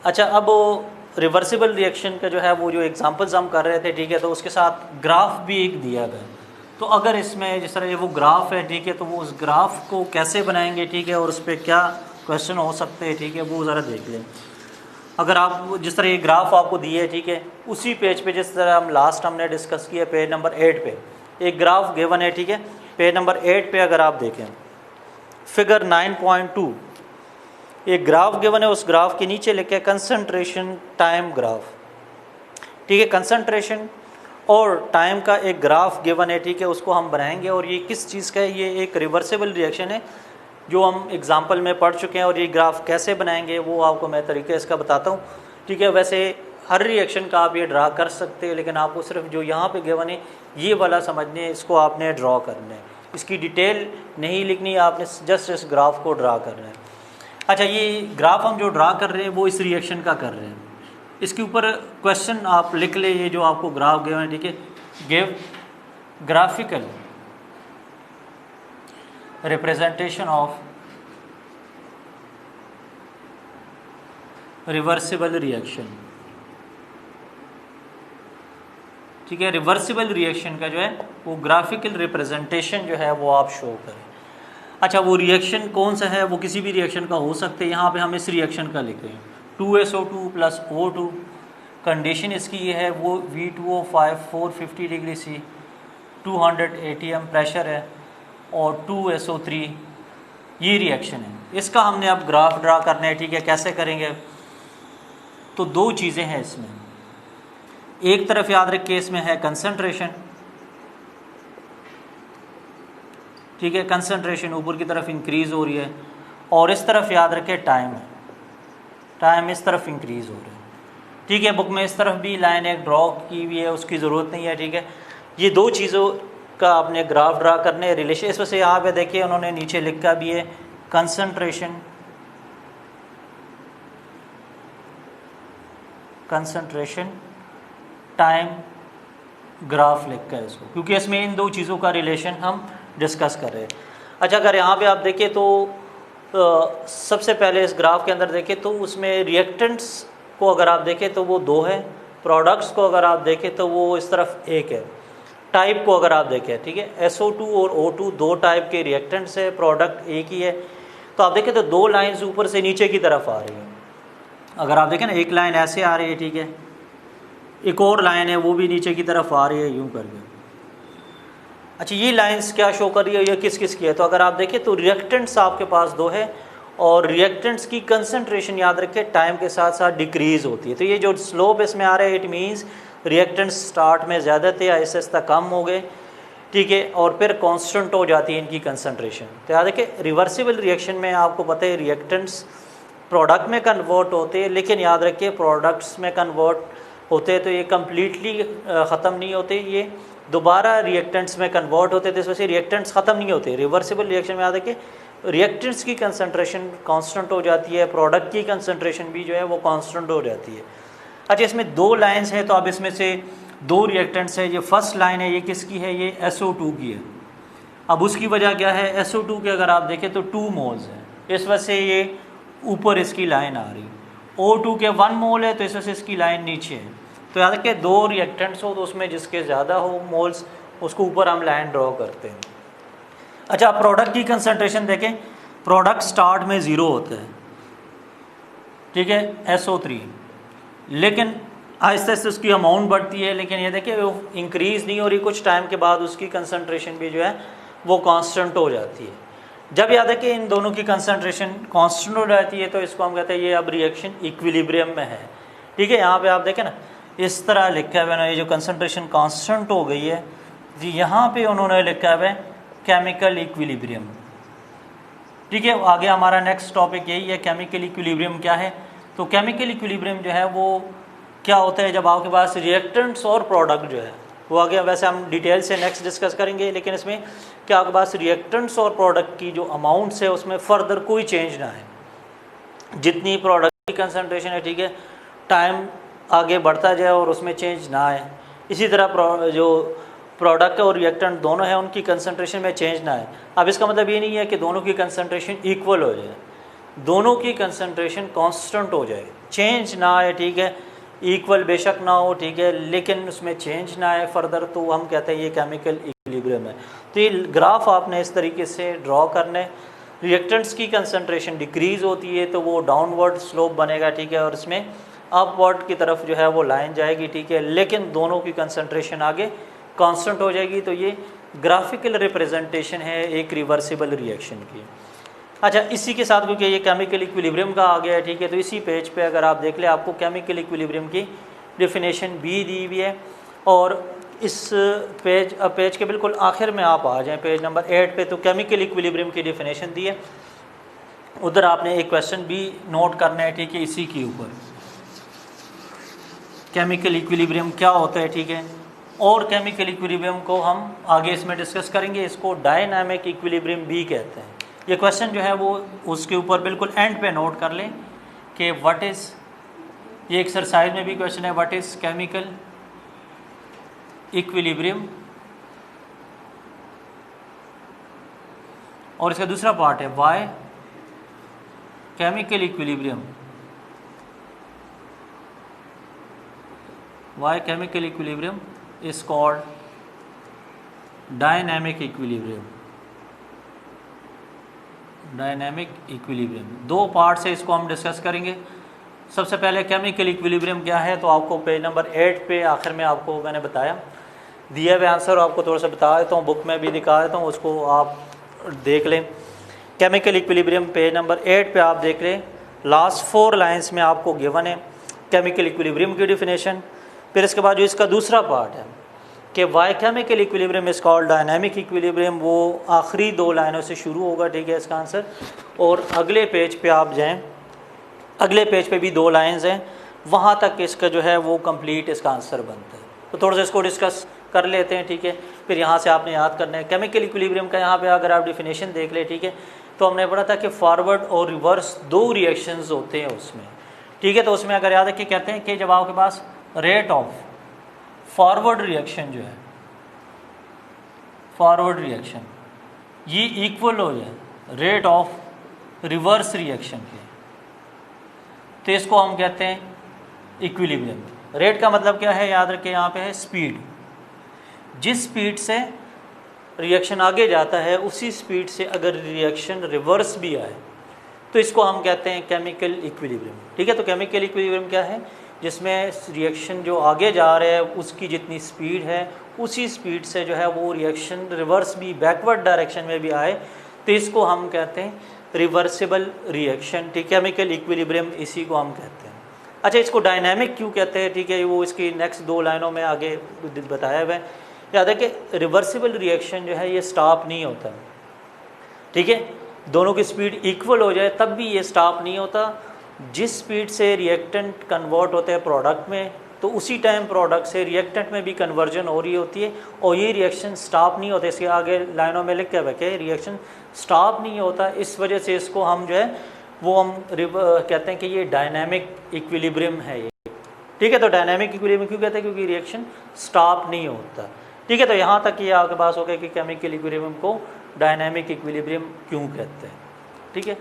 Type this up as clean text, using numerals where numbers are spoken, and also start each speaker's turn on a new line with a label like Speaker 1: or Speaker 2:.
Speaker 1: अच्छा, अब reversible reaction का जो है वो जो एग्जांपल्स हम कर रहे थे, ठीक है, तो उसके साथ ग्राफ भी एक दिया गया। तो अगर इसमें जिस तरह ये वो ग्राफ है, ठीक है, तो वो उस ग्राफ को कैसे बनाएंगे, ठीक है, और उस पर क्या क्वेश्चन हो सकते हैं, ठीक है, वो ज़रा देख लें। अगर आप जिस तरह ये ग्राफ आपको दिए है, ठीक है, उसी पेज पे जिस तरह हमने डिस्कस किया पेज नंबर 8 पे एक ग्राफ गिवन है, ठीक है। पेज नंबर 8 पे अगर आप देखें फिगर 9.2 एक ग्राफ गिवन है, उस ग्राफ के नीचे लिखे कंसंट्रेशन टाइम ग्राफ, ठीक है। कंसंट्रेशन और टाइम का एक ग्राफ गिवन है, ठीक है, उसको हम बनाएंगे। और ये किस चीज़ का है? ये एक रिवर्सिबल रिएक्शन है जो हम एग्जाम्पल में पढ़ चुके हैं। और ये ग्राफ कैसे बनाएंगे वो आपको मैं तरीके इसका बताता हूँ, ठीक है। वैसे हर रिएक्शन का आप ये ड्रा कर सकते हैं, लेकिन आपको सिर्फ जो यहाँ पे गिवन है ये वाला समझने है, इसको आपने ड्रॉ करना है, इसकी डिटेल नहीं लिखनी है, आपने जस्ट इस ग्राफ को ड्रा करना है। अच्छा, ये ग्राफ हम जो ड्रा कर रहे हैं वो इस रिएक्शन का कर रहे हैं। इसके ऊपर क्वेश्चन आप लिख ले, ये जो आपको ग्राफ गिवन है, ठीक है, give graphical representation of reversible reaction, ठीक है। रिवर्सिबल रिएक्शन का जो है वो ग्राफिकल रिप्रेजेंटेशन जो है वो आप शो करें। अच्छा, वो रिएक्शन कौन सा है? वो किसी भी रिएक्शन का हो सकते हैं। यहाँ पे हम इस रिएक्शन का लिख रहे हैं 2SO2 + O2। कंडीशन इसकी ये है, वो V2O5 450 degree C 200 ATM pressure है और 2SO3 ये रिएक्शन है। इसका हमने अब ग्राफ ड्रा करना है, ठीक है। कैसे करेंगे? तो दो चीज़ें हैं इसमें। एक तरफ याद रखिए इसमें है कंसंट्रेशन, ठीक है, कंसंट्रेशन ऊपर की तरफ इंक्रीज़ हो रही है, और इस तरफ याद रखें टाइम है, टाइम इस तरफ इंक्रीज़ हो रहा है, ठीक है। बुक में इस तरफ भी लाइन एक ड्रॉ की हुई है, उसकी ज़रूरत नहीं है, ठीक है। ये दो चीज़ों का आपने ग्राफ ड्रा करने रिलेशन। इस वजह से यहाँ पे देखिए उन्होंने नीचे लिखा भी है कंसंट्रेशन टाइम ग्राफ लिखा है इसको, क्योंकि इसमें इन दो चीज़ों का रिलेशन हम डिस्कस कर रहे हैं। अच्छा, अगर यहाँ पे आप देखें तो सबसे पहले इस ग्राफ के अंदर देखें तो उसमें रिएक्टेंट्स को अगर आप देखें तो वो 2 है, प्रोडक्ट्स को अगर आप देखें तो वो इस तरफ 1 है। टाइप को अगर आप देखें, ठीक है, SO2 और O2 दो टाइप के रिएक्टेंट्स है, प्रोडक्ट एक ही है। तो आप देखें तो दो लाइन्स ऊपर से नीचे की तरफ आ रही हैं। अगर आप देखें ना, एक लाइन ऐसे आ रही है, ठीक है, एक और लाइन है वो भी नीचे की तरफ आ रही है यूं करके। अच्छा, ये लाइंस क्या शो कर रही है? ये किस किस की है? तो अगर आप देखें तो रिएक्टेंट्स आपके पास 2 है, और रिएक्टेंट्स की कंसंट्रेशन याद रखें टाइम के साथ साथ डिक्रीज होती है। तो ये जो स्लोप इसमें आ रहा है, इट मीन्स रिएक्टेंट्स स्टार्ट में ज़्यादा थे, आहिस्ता आहिस्ता कम हो गए, ठीक है, और फिर कांस्टेंट हो जाती है इनकी कंसंट्रेशन। तो याद रखें रिवर्सिबल रिएक्शन में आपको पता है रिएक्टेंट्स प्रोडक्ट में कन्वर्ट होते हैं, लेकिन याद रखिए प्रोडक्ट्स में कन्वर्ट होते हैं तो ये कम्प्लीटली ख़त्म नहीं होते, ये दोबारा रिएक्टेंट्स में कन्वर्ट होते थे, इस वजह से रिएक्टेंट्स ख़त्म नहीं होते। रिवर्सिबल रिएक्शन में याद रखिए रिएक्टेंट्स की कंसंट्रेशन कांस्टेंट हो जाती है, प्रोडक्ट की कंसंट्रेशन भी जो है वो कांस्टेंट हो जाती है। अच्छा, इसमें 2 लाइंस हैं, तो अब इसमें से 2 रिएक्टेंट्स है। ये फर्स्ट लाइन है, ये किसकी है? ये SO2 की है। अब उसकी वजह क्या है? SO2 के अगर आप देखें तो 2 मोल्स हैं, इस वजह से ये ऊपर इसकी लाइन आ रही है। O2 के 1 मोल है, तो इस वजह से इसकी लाइन नीचे है। तो याद रखिए 2 रिएक्टेंट्स हो तो उसमें जिसके ज़्यादा हो मोल्स उसको ऊपर हम लाइन ड्रॉ करते हैं। अच्छा, प्रोडक्ट की कंसंट्रेशन देखें, प्रोडक्ट स्टार्ट में 0 होता है, ठीक है, SO3, लेकिन आहिस्ता आहिस्ता उसकी अमाउंट बढ़ती है, लेकिन ये देखिए वो इंक्रीज़ नहीं हो रही, कुछ टाइम के बाद उसकी कंसंट्रेशन भी जो है वो कांस्टेंट हो जाती है। जब याद है कि इन दोनों की कंसंट्रेशन कांस्टेंट हो जाती है तो इसको हम कहते हैं ये अब रिएक्शन इक्विलिब्रियम में है, ठीक है। यहाँ पे आप देखें ना, इस तरह लिखा हुआ है ना, ये जो कंसंट्रेशन कांस्टेंट हो गई है जी, यहाँ पे उन्होंने लिखा हुआ है केमिकल इक्विलिब्रियम, ठीक है। आगे हमारा नेक्स्ट टॉपिक यही है, केमिकल इक्विलिब्रियम क्या है। तो केमिकल इक्विलिब्रियम जो है वो क्या होता है? जब आपके पास रिएक्टेंट्स और प्रोडक्ट जो है वो आगे वैसे हम डिटेल से नेक्स्ट डिस्कस करेंगे, लेकिन इसमें क्या आपके पास रिएक्टेंट्स और प्रोडक्ट की जो अमाउंट्स है उसमें फर्दर कोई चेंज ना है, जितनी प्रोडक्ट की कंसंट्रेशन है, ठीक है, टाइम आगे बढ़ता जाए और उसमें चेंज ना आए। इसी तरह जो प्रोडक्ट और रिएक्टेंट दोनों हैं उनकी कंसंट्रेशन में चेंज ना आए। अब इसका मतलब ये नहीं है कि दोनों की कंसंट्रेशन इक्वल हो जाए, दोनों की कंसंट्रेशन कांस्टेंट हो जाए। चेंज ना आए, ठीक है, इक्वल बेशक ना हो, ठीक है, लेकिन उसमें चेंज ना आए फर्दर, तो हम कहते हैं ये केमिकल इक्विलिब्रियम है। तो ये ग्राफ आपने इस तरीके से ड्रॉ करना है। रिएक्टेंट्स की कंसंट्रेशन डिक्रीज़ होती है तो वो डाउनवर्ड स्लोप बनेगा, ठीक है, और इसमें अपवर्ड की तरफ जो है वो लाइन जाएगी, ठीक है, लेकिन दोनों की कंसंट्रेशन आगे कांस्टेंट हो जाएगी। तो ये ग्राफिकल रिप्रेजेंटेशन है एक रिवर्सिबल रिएक्शन की। अच्छा, इसी के साथ क्योंकि ये केमिकल इक्विलिब्रियम का आ गया है, ठीक है, तो इसी पेज पे अगर आप देख लें आपको केमिकल इक्विलिब्रियम की डेफिनेशन भी दी हुई है। और इस पेज के बिल्कुल आखिर में आप आ जाएं पेज नंबर 8 पे, तो केमिकल इक्विलिब्रियम की डेफिनेशन दी है, उधर आपने एक क्वेश्चन भी नोट करना है, ठीक है, इसी के ऊपर केमिकल इक्विलिब्रियम क्या होता है, ठीक है। और केमिकल इक्विलिब्रियम को हम आगे इसमें डिस्कस करेंगे, इसको डायनामिक इक्विलिब्रियम भी कहते हैं। ये क्वेश्चन जो है वो उसके ऊपर बिल्कुल एंड पे नोट कर लें कि व्हाट इज़, ये एक्सरसाइज में भी क्वेश्चन है, व्हाट इज़ केमिकल इक्विलिब्रियम, और इसका दूसरा पार्ट है why chemical equilibrium, why chemical equilibrium is called dynamic equilibrium. Dynamic equilibrium दो पार्ट से इसको हम डिस्कस करेंगे। सबसे पहले केमिकल इक्विलिब्रियम क्या है, तो आपको पेज नंबर 8 पे आखिर में आपको मैंने बताया, दिए हुए आंसर आपको थोड़ा सा बता देता हूँ, बुक में भी दिखा देता हूँ, उसको आप देख लें। केमिकल इक्विलिब्रियम पेज नंबर 8 पे आप देख लें, लास्ट 4 लाइंस में आपको गिवन है केमिकल इक्विलिब्रियम की डेफिनेशन। फिर इसके बाद जो इसका दूसरा पार्ट है कि why chemical equilibrium is called dynamic equilibrium, वो आखिरी 2 लाइनों से शुरू होगा, ठीक है, इसका आंसर। और अगले पेज पे आप जाएं, अगले पेज पे भी 2 लाइंस हैं, वहाँ तक इसका जो है वो कंप्लीट इसका आंसर बनता है। तो थोड़ा सा इसको डिस्कस कर लेते हैं, ठीक है। फिर यहाँ से आपने याद करना है केमिकल इक्विलिब्रियम का, यहाँ पे अगर आप डेफिनेशन देख ले, ठीक है, तो हमने पढ़ा था कि फॉरवर्ड और रिवर्स 2 रिएक्शंस होते हैं उसमें, ठीक है। तो उसमें अगर याद रखिए कहते हैं कि जब आपके पास रेट ऑफ फॉरवर्ड रिएक्शन जो है, फॉरवर्ड रिएक्शन ये इक्वल हो जाए रेट ऑफ रिवर्स रिएक्शन के, तो इसको हम कहते हैं इक्विलिब्रियम। रेट का मतलब क्या है, याद रखें, यहाँ पे है स्पीड, जिस स्पीड से रिएक्शन आगे जाता है उसी स्पीड से अगर रिएक्शन रिवर्स भी आए तो इसको हम कहते हैं केमिकल इक्विलिब्रियम, ठीक है। तो केमिकल इक्विलिब्रियम क्या है, जिसमें रिएक्शन जो आगे जा रहा है उसकी जितनी स्पीड है उसी स्पीड से जो है वो रिएक्शन रिवर्स भी बैकवर्ड डायरेक्शन में भी आए, तो इसको हम कहते हैं रिवर्सिबल रिएक्शन, ठीक है। केमिकल इक्विलिब्रियम इसी को हम कहते हैं। अच्छा, इसको डायनामिक क्यों कहते हैं, ठीक है, वो इसकी नेक्स्ट 2 लाइनों में आगे बताया हुआ है। याद है कि रिवर्सिबल रिएक्शन जो है ये स्टॉप नहीं होता, ठीक है, दोनों की स्पीड इक्वल हो जाए तब भी ये स्टॉप नहीं होता। जिस स्पीड से रिएक्टेंट कन्वर्ट होते हैं प्रोडक्ट में, तो उसी टाइम प्रोडक्ट से रिएक्टेंट में भी कन्वर्जन हो रही होती है और ये रिएक्शन स्टॉप नहीं होता। इसके आगे लाइनों में लिख के रखे रिएक्शन स्टॉप नहीं होता, इस वजह से इसको हम जो है वो हम कहते हैं कि ये डायनामिक इक्विलिब्रियम है ये, ठीक है। तो डायनामिक इक्विलिब्रियम क्यों कहते हैं, क्योंकि रिएक्शन स्टॉप नहीं होता, ठीक है। तो यहाँ तक ये आपके पास हो गया कि केमिकल इक्विलिब्रियम को डायनामिक इक्विलिब्रियम क्यों कहते हैं, ठीक है।